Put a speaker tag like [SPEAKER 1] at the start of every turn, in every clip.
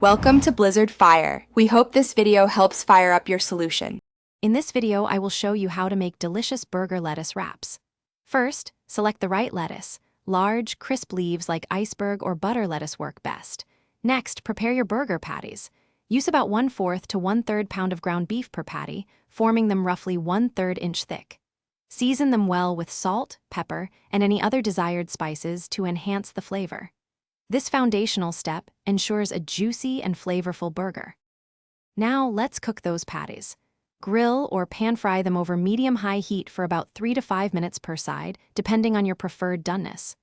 [SPEAKER 1] Welcome to Blizzard Fire. We hope this video helps fire up your solution.
[SPEAKER 2] In this video, I will show you how to make delicious burger lettuce wraps. First, select the right lettuce. Large, crisp leaves like iceberg or butter lettuce work best. Next, prepare your burger patties. Use about 1/4 to 1/3 pound of ground beef per patty, forming them roughly 1/3 inch thick. Season them well with salt, pepper, and any other desired spices to enhance the flavor. This foundational step ensures a juicy and flavorful burger. Now let's cook those patties. Grill or pan-fry them over medium-high heat for about 3 to 5 minutes per side, depending on your preferred doneness.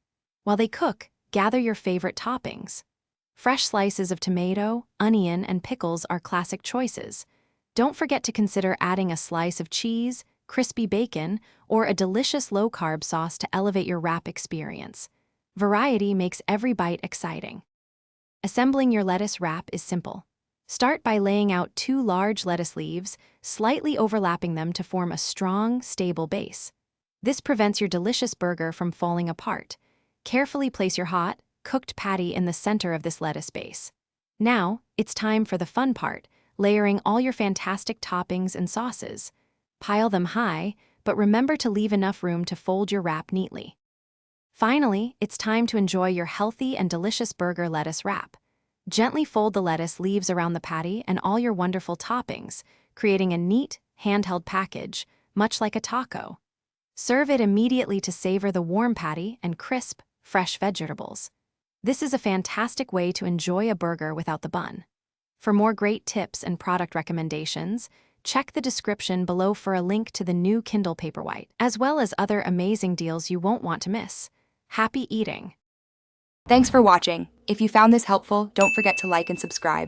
[SPEAKER 2] While they cook, gather your favorite toppings. Fresh slices of tomato, onion, and pickles are classic choices. Don't forget to consider adding a slice of cheese, crispy bacon, or a delicious low-carb sauce to elevate your wrap experience. Variety makes every bite exciting. Assembling your lettuce wrap is simple. Start by laying out 2 large lettuce leaves, slightly overlapping them to form a strong, stable base. This prevents your delicious burger from falling apart. Carefully place your hot, cooked patty in the center of this lettuce base. Now, it's time for the fun part, layering all your fantastic toppings and sauces. Pile them high, but remember to leave enough room to fold your wrap neatly. Finally, it's time to enjoy your healthy and delicious burger lettuce wrap. Gently fold the lettuce leaves around the patty and all your wonderful toppings, creating a neat, handheld package, much like a taco. Serve it immediately to savor the warm patty and crisp, fresh vegetables. This is a fantastic way to enjoy a burger without the bun. For more great tips and product recommendations, check the description below for a link to the new Kindle Paperwhite, as well as other amazing deals you won't want to miss. Happy eating!
[SPEAKER 1] Thanks for watching. If you found this helpful, don't forget to like and subscribe.